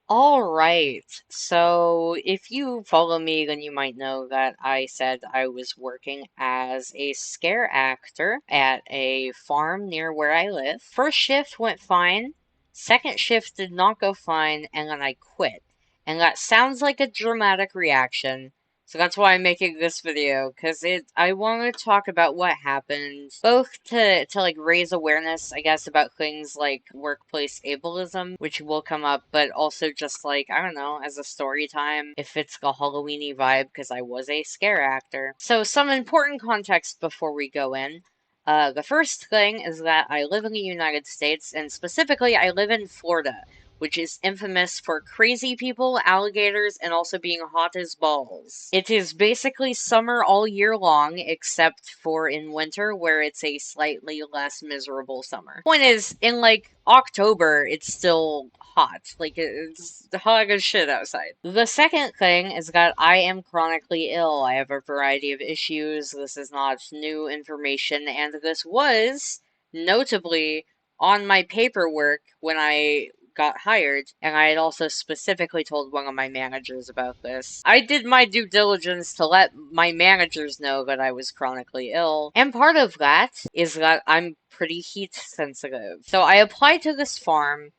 Alright, so if you follow me, then you might know that I said I was working as a scare actor at a farm near where I live. First shift went fine, second shift did not go fine, and then I quit. And that sounds like a dramatic reaction, so that's why I'm making this video, because I want to talk about what happened, both to like raise awareness, I guess, about things like workplace ableism, which will come up, but also just like, I don't know, as a story time, if it's a Halloweeny vibe, because I was a scare actor. So some important context before we go in. The first thing is that I live in the United States, and specifically, I live in Florida, which is infamous for crazy people, alligators, and also being hot as balls. It is basically summer all year long, except for in winter, where it's a slightly less miserable summer. Point is, in like October, it's still hot. Like, it's hot as shit outside. The second thing is that I am chronically ill. I have a variety of issues. This is not new information, and this was notably on my paperwork when I got hired, and I had also specifically told one of my managers about this. I did my due diligence to let my managers know that I was chronically ill, and part of that is that I'm pretty heat sensitive. So I applied to this farm,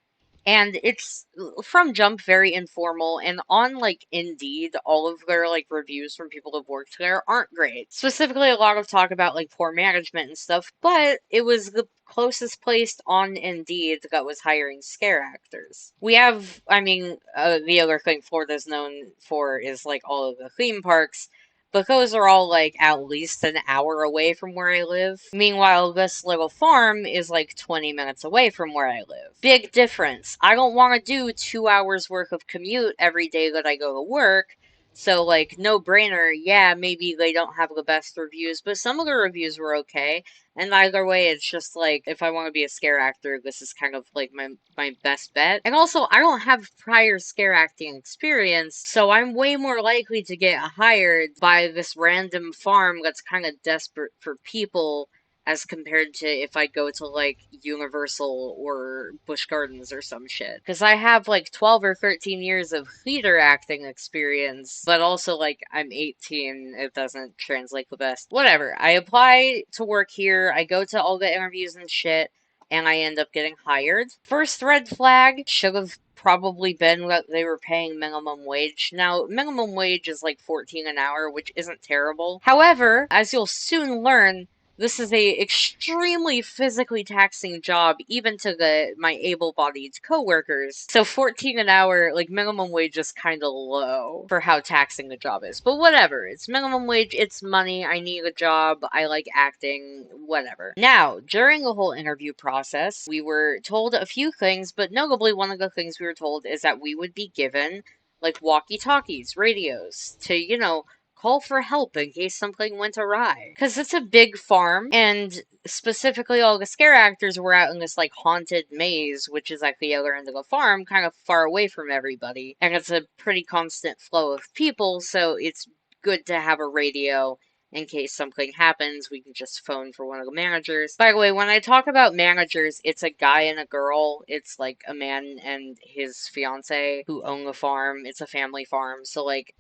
and it's from jump very informal, and on like Indeed, all of their like reviews from people who've worked there aren't great. Specifically, a lot of talk about like poor management and stuff, but it was the closest place on Indeed that was hiring scare actors. We have, the other thing Florida's known for is like all of the theme parks, but those are all like at least an hour away from where I live. Meanwhile, this little farm is like 20 minutes away from where I live. Big difference. I don't want to do 2 hours worth of commute every day that I go to work. So, like, no brainer, yeah, maybe they don't have the best reviews, but some of the reviews were okay. And either way, it's just like, if I want to be a scare actor, this is kind of like my best bet. And also, I don't have prior scare acting experience, so I'm way more likely to get hired by this random farm that's kind of desperate for people as compared to if I go to like Universal or Busch Gardens or some shit. Because I have like 12 or 13 years of theater acting experience, but also like I'm 18, it doesn't translate the best. Whatever. I apply to work here, I go to all the interviews and shit, and I end up getting hired. First red flag should have probably been that they were paying minimum wage. Now, minimum wage is like 14 an hour, which isn't terrible. However, as you'll soon learn, this is a extremely physically taxing job, even to my able-bodied coworkers. So 14 an hour, like minimum wage, is kind of low for how taxing the job is. But whatever, it's minimum wage, it's money. I need a job. I like acting. Whatever. Now, during the whole interview process, we were told a few things, but notably, one of the things we were told is that we would be given like walkie-talkies, radios, to call for help in case something went awry. Because it's a big farm, and specifically all the scare actors were out in this like haunted maze, which is like the other end of the farm, kind of far away from everybody. And it's a pretty constant flow of people, so it's good to have a radio in case something happens. We can just phone for one of the managers. By the way, when I talk about managers, it's a guy and a girl. It's like a man and his fiance who own the farm. It's a family farm. So, like,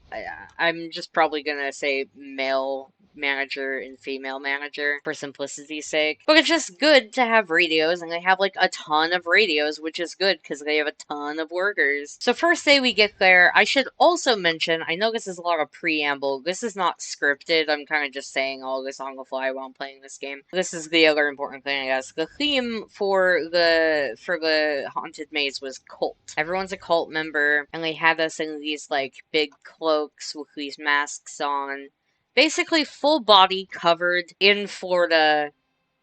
I'm just probably gonna say male manager and female manager for simplicity's sake. But it's just good to have radios, and they have like a ton of radios, which is good because they have a ton of workers. So first day we get there, I should also mention, I know this is a lot of preamble, this is not scripted, I'm kind of just saying all this on the fly while I'm playing this game. This is the other important thing, I guess. The theme for the haunted maze was cult. Everyone's a cult member, and they had us in these like big cloaks with these masks on. Basically, full body covered in Florida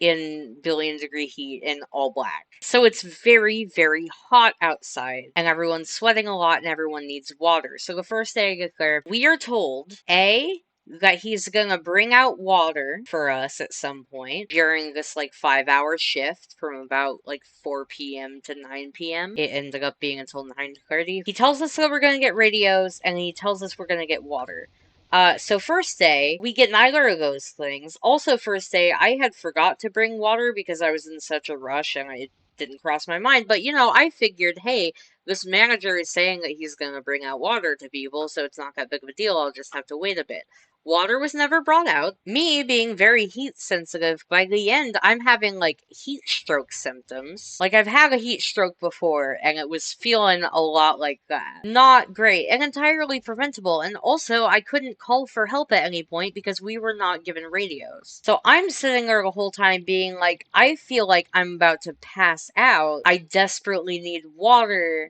in billion-degree heat in all black. So it's very, very hot outside, and everyone's sweating a lot, and everyone needs water. So the first day I get there, we are told, A, that he's gonna bring out water for us at some point during this like 5-hour shift from about like 4 p.m. to 9 p.m. It ended up being until 9:30. He tells us that we're gonna get radios, and he tells us we're gonna get water. So first day, we get neither of those things. Also, first day, I had forgot to bring water because I was in such a rush and it didn't cross my mind. But, I figured, hey, this manager is saying that he's gonna bring out water to people, so it's not that big of a deal. I'll just have to wait a bit. Water was never brought out. Me being very heat sensitive, by the end, I'm having like heat stroke symptoms. Like, I've had a heat stroke before, and it was feeling a lot like that. Not great, and entirely preventable. And also, I couldn't call for help at any point because we were not given radios. So I'm sitting there the whole time being like, I feel like I'm about to pass out. I desperately need water.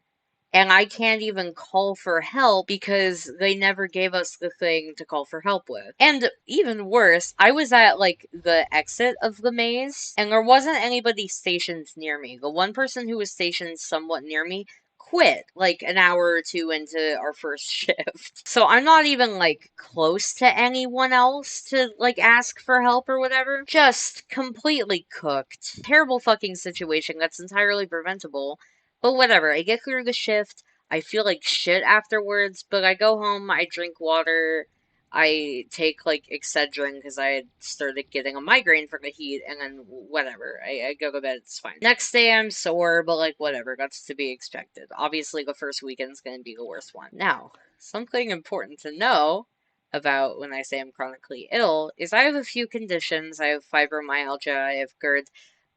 And I can't even call for help because they never gave us the thing to call for help with. And even worse, I was at like the exit of the maze, and there wasn't anybody stationed near me. The one person who was stationed somewhat near me quit like an hour or two into our first shift. So I'm not even like close to anyone else to like ask for help or whatever. Just completely cooked. Terrible fucking situation that's entirely preventable. But whatever, I get through the shift. I feel like shit afterwards, but I go home, I drink water, I take like Excedrin because I had started getting a migraine from the heat, and then whatever. I go to bed, it's fine. Next day I'm sore, but like whatever, that's to be expected. Obviously, the first weekend's gonna be the worst one. Now, something important to know about when I say I'm chronically ill is I have a few conditions. I have fibromyalgia, I have GERD,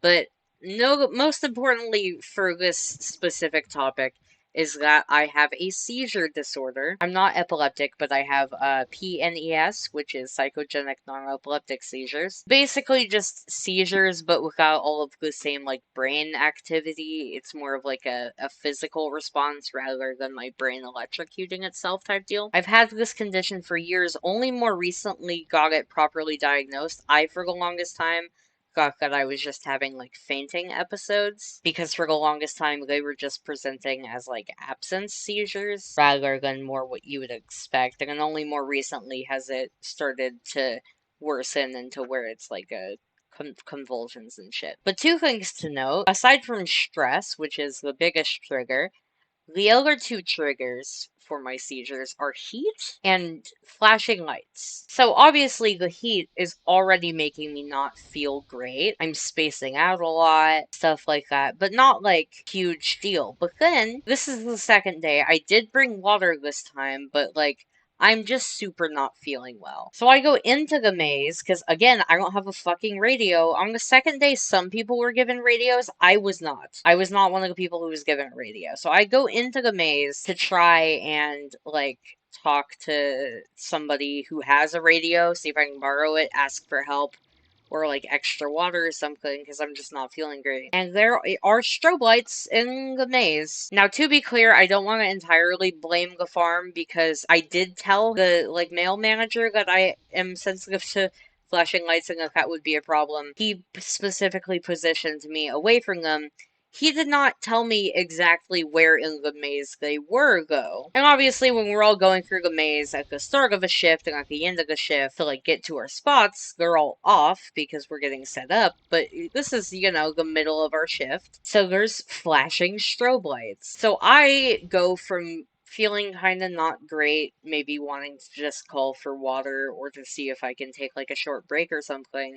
but no, most importantly for this specific topic is that I have a seizure disorder. I'm not epileptic, but I have PNES, which is psychogenic non-epileptic seizures. Basically just seizures, but without all of the same like brain activity. It's more of like a physical response rather than my brain electrocuting itself type deal. I've had this condition for years, only more recently got it properly diagnosed. For the longest time, thought that I was just having like fainting episodes because for the longest time they were just presenting as like absence seizures rather than more what you would expect. And then only more recently has it started to worsen into where it's like a convulsions and shit. But two things to note aside from stress, which is the biggest trigger, the other two triggers for my seizures are heat and flashing lights. So obviously the heat is already making me not feel great. I'm spacing out a lot, stuff like that, but not like huge deal. But then this is the second day. I did bring water this time, but like I'm just super not feeling well. So I go into the maze, because again, I don't have a fucking radio. On the second day, some people were given radios. I was not. I was not one of the people who was given a radio. So I go into the maze to try and, like, talk to somebody who has a radio, see if I can borrow it, ask for help, or like extra water or something because I'm just not feeling great. And there are strobe lights in the maze. Now, to be clear, I don't want to entirely blame the farm because I did tell the like mail manager that I am sensitive to flashing lights and that would be a problem. He specifically positioned me away from them. He did not tell me exactly where in the maze they were, though. And obviously, when we're all going through the maze at the start of a shift and at the end of the shift to, like, get to our spots, they're all off because we're getting set up. But this is, you know, the middle of our shift. So there's flashing strobe lights. So I go from feeling kind of not great, maybe wanting to just call for water or to see if I can take, like, a short break or something,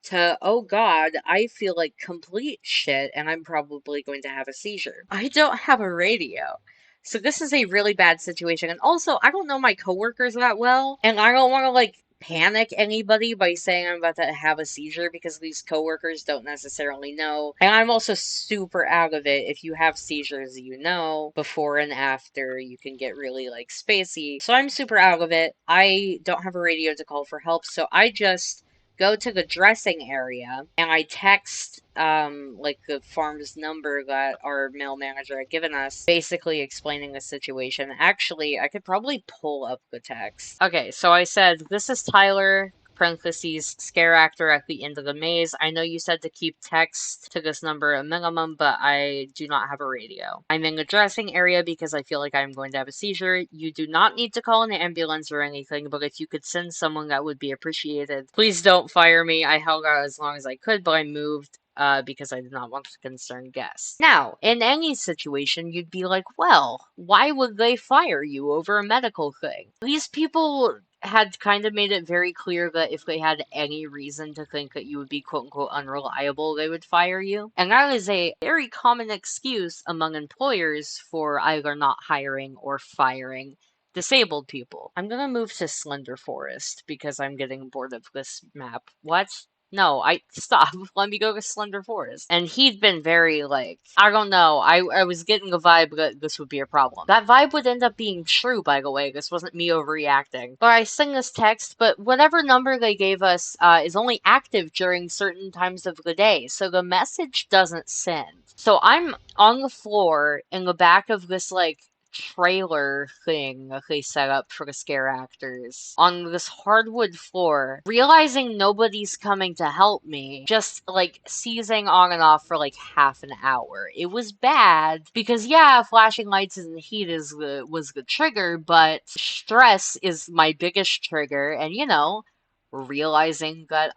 to, oh god, I feel like complete shit and I'm probably going to have a seizure. I don't have a radio. So this is a really bad situation. And also, I don't know my coworkers that well, and I don't want to like panic anybody by saying I'm about to have a seizure because these coworkers don't necessarily know. And I'm also super out of it. If you have seizures, you know, before and after, you can get really like spacey. So I'm super out of it. I don't have a radio to call for help, so I just go to the dressing area and I text like the farm's number that our mail manager had given us, basically explaining the situation. Actually, I could probably pull up the text. Okay, so I said, "This is Tyler." Parentheses, scare actor at the end of the maze. I know you said to keep text to this number a minimum, but I do not have a radio. I'm in the dressing area because I feel like I'm going to have a seizure. You do not need to call an ambulance or anything, but if you could send someone, that would be appreciated. Please don't fire me. I held out as long as I could, but I moved because I did not want to concern guests. Now, in any situation, you'd be like, well, why would they fire you over a medical thing? These people had kind of made it very clear that if they had any reason to think that you would be quote unquote unreliable, they would fire you. And that is a very common excuse among employers for either not hiring or firing disabled people. I'm gonna move to Slender Forest because I'm getting bored of this map. What? No, I stop. Let me go to Slender Forest. And he'd been very like, I don't know. I was getting a vibe that this would be a problem. That vibe would end up being true, by the way. This wasn't me overreacting. But I sing this text, but whatever number they gave us is only active during certain times of the day, so the message doesn't send. So I'm on the floor in the back of this like trailer thing that they set up for the scare actors on this hardwood floor, realizing nobody's coming to help me, just like seizing on and off for like half an hour. It was bad because yeah, flashing lights and heat was the trigger, but stress is my biggest trigger, and you know, realizing that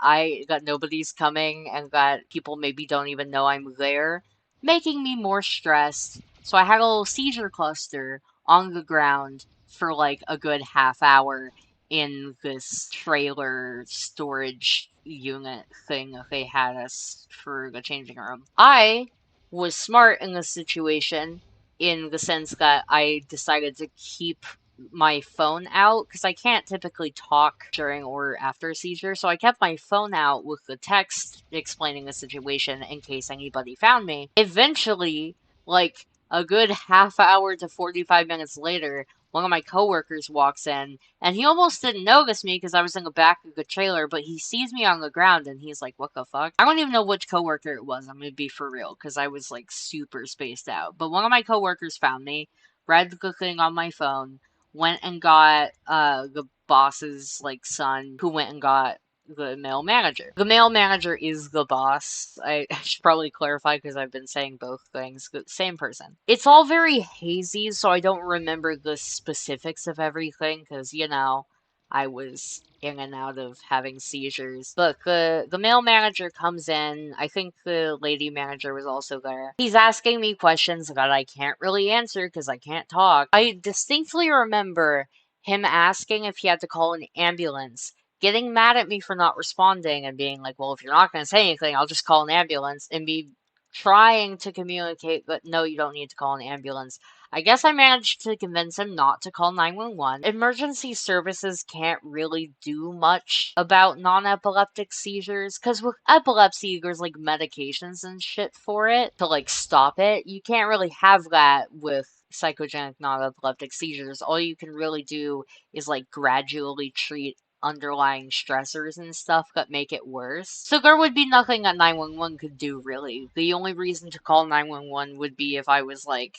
nobody's coming and that people maybe don't even know I'm there, making me more stressed. So I had a little seizure cluster on the ground for like a good half hour in this trailer storage unit thing that they had us for the changing room. I was smart in this situation in the sense that I decided to keep my phone out because I can't typically talk during or after a seizure, so I kept my phone out with the text explaining the situation in case anybody found me. Eventually, like a good half hour to 45 minutes later, one of my coworkers walks in, and he almost didn't notice me because I was in the back of the trailer, but he sees me on the ground and he's like, what the fuck? I don't even know which coworker it was, I'm gonna be for real, because I was like super spaced out. But one of my coworkers found me, read the thing on my phone, went and got the boss's like son, who went and got the male manager. The male manager is the boss. I should probably clarify because I've been saying both things. Same person. It's all very hazy, so I don't remember the specifics of everything because, you know, I was in and out of having seizures. Look, the male manager comes in. I think the lady manager was also there. He's asking me questions that I can't really answer because I can't talk. I distinctly remember him asking if he had to call an ambulance, getting mad at me for not responding and being like, well, if you're not going to say anything, I'll just call an ambulance, and be trying to communicate that no, you don't need to call an ambulance. I guess I managed to convince him not to call 911. Emergency services can't really do much about non-epileptic seizures, because with epilepsy, there's like medications and shit for it to like stop it. You can't really have that with psychogenic non-epileptic seizures. All you can really do is like gradually treat underlying stressors and stuff that make it worse. So there would be nothing that 911 could do, really. The only reason to call 911 would be if I was like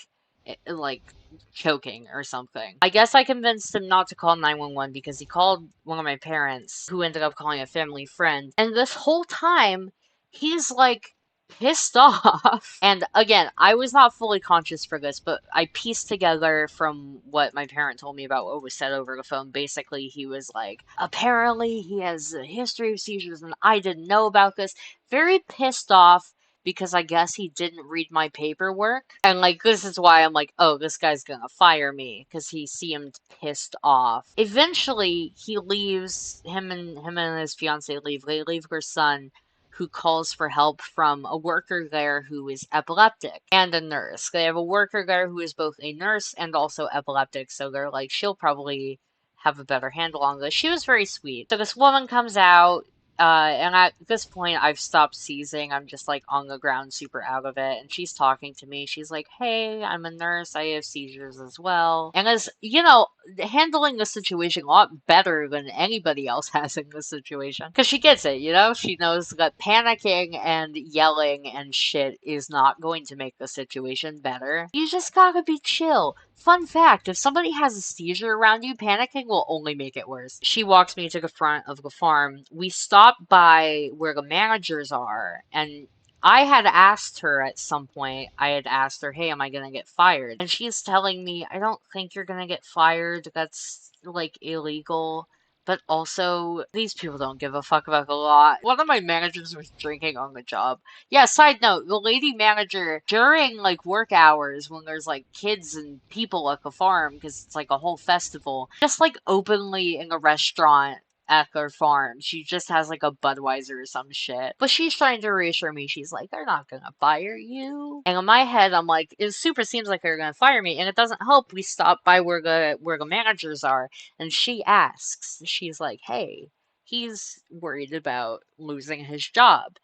choking or something. I guess I convinced him not to call 911 because he called one of my parents, who ended up calling a family friend. And this whole time, he's like pissed off. And again, I was not fully conscious for this, but I pieced together from what my parent told me about what was said over the phone. Basically, he was like, apparently he has a history of seizures and I didn't know about this. Very pissed off because I guess he didn't read my paperwork. And like, this is why I'm like, oh, this guy's gonna fire me because he seemed pissed off. Eventually, he leaves. Him and his fiance leave. They leave her son, who calls for help from a worker there who is epileptic, and a nurse. They have a worker there who is both a nurse and also epileptic, so they're like, she'll probably have a better handle on this. She was very sweet. So this woman comes out, and at this point, I've stopped seizing. I'm just like on the ground, super out of it. And she's talking to me. She's like, hey, I'm a nurse. I have seizures as well. And as you know, handling the situation a lot better than anybody else has in this situation. Because she gets it, you know? She knows that panicking and yelling and shit is not going to make the situation better. You just gotta be chill. Fun fact, if somebody has a seizure around you, panicking will only make it worse. She walks me to the front of the farm. We stop by where the managers are, and I had asked her at some point, I had asked her, hey, am I gonna get fired? And she's telling me, I don't think you're gonna get fired. That's, like, illegal. but also these people don't give a fuck about the law. One of my managers was drinking on the job. Yeah, side note, the lady manager during like work hours when there's like kids and people at the farm because it's like a whole festival, just like openly in a restaurant at their farm. She just has like a Budweiser or some shit. But she's trying to reassure me. She's like, they're not gonna fire you. And in my head, I'm like, it super seems like they're gonna fire me. And it doesn't help. We stop by where the managers are, and she asks, she's like, hey, he's worried about losing his job.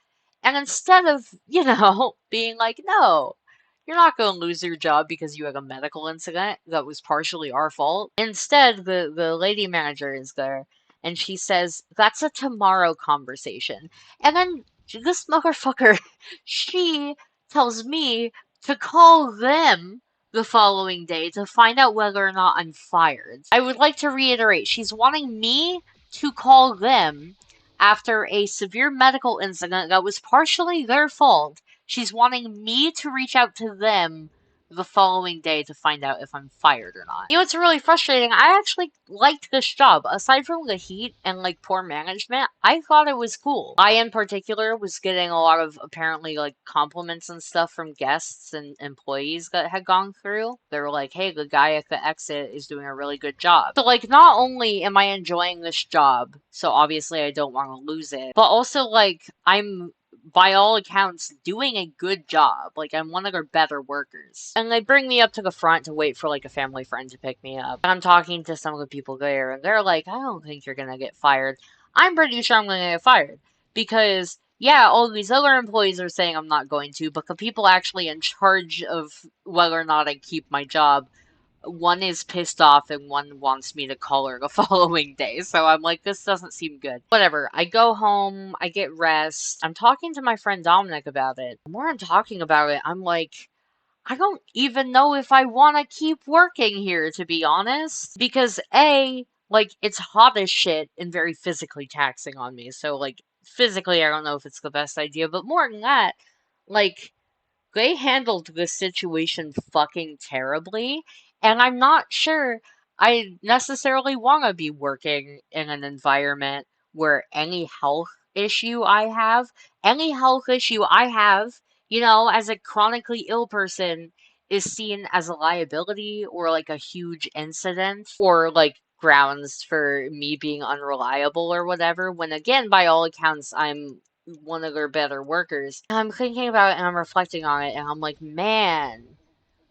And instead of, being like, no, you're not going to lose your job because you had a medical incident that was partially our fault. Instead, the lady manager is there and she says, that's a tomorrow conversation. And then this motherfucker, she tells me to call them the following day to find out whether or not I'm fired. I would like to reiterate, she's wanting me to call them after a severe medical incident that was partially their fault. She's wanting me to reach out to them the following day to find out if I'm fired or not. You know, it's really frustrating. I actually liked this job. Aside from the heat and like poor management, I thought it was cool. I in particular was getting a lot of apparently like compliments and stuff from guests and employees that had gone through. They were like, hey, the guy at the exit is doing a really good job. So like not only am I enjoying this job, so obviously I don't want to lose it, but also like I'm by all accounts, doing a good job. Like, I'm one of their better workers. And they bring me up to the front to wait for, like, a family friend to pick me up. And I'm talking to some of the people there, and they're like, I don't think you're gonna get fired. I'm pretty sure I'm gonna get fired. Because, yeah, all these other employees are saying I'm not going to, but the people actually in charge of whether or not I keep my job, one is pissed off and one wants me to call her the following day. So I'm like, this doesn't seem good. Whatever. I go home, I get rest. I'm talking to my friend Dominic about it. The more I'm talking about it, I'm like, I don't even know if I want to keep working here, to be honest. Because A, like, it's hot as shit and very physically taxing on me. So, like, physically, I don't know if it's the best idea. But more than that, like, they handled this situation fucking terribly, and I'm not sure I necessarily want to be working in an environment where any health issue I have, as a chronically ill person, is seen as a liability or like a huge incident or like grounds for me being unreliable or whatever, when again, by all accounts, I'm one of their better workers. And I'm thinking about it and I'm reflecting on it and I'm like, man,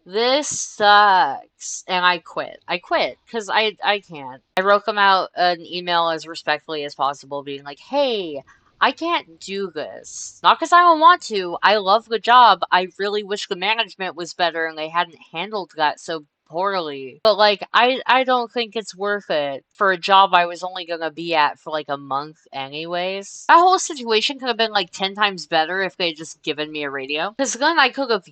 this sucks. And I quit. I quit because I can't. I wrote them out an email as respectfully as possible, being like, hey, I can't do this. Not because I don't want to. I love the job. I really wish the management was better and they hadn't handled that so poorly. But like I don't think it's worth it for a job I was only gonna be at for like a month anyways. That whole situation could have been like 10 times better if they had just given me a radio. Because then I could have,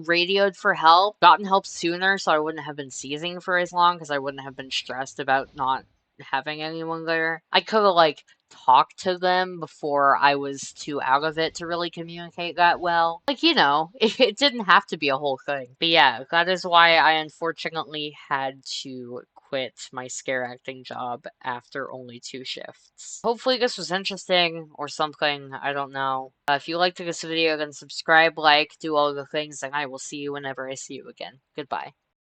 radioed for help, gotten help sooner so I wouldn't have been seizing for as long because I wouldn't have been stressed about not having anyone there. I could have like talk to them before I was too out of it to really communicate that well. Like, it didn't have to be a whole thing. But yeah, that is why I unfortunately had to quit my scare acting job after only 2 shifts. Hopefully this was interesting or something, I don't know. If you liked this video, then subscribe, like, do all the things, and I will see you whenever I see you again. Goodbye.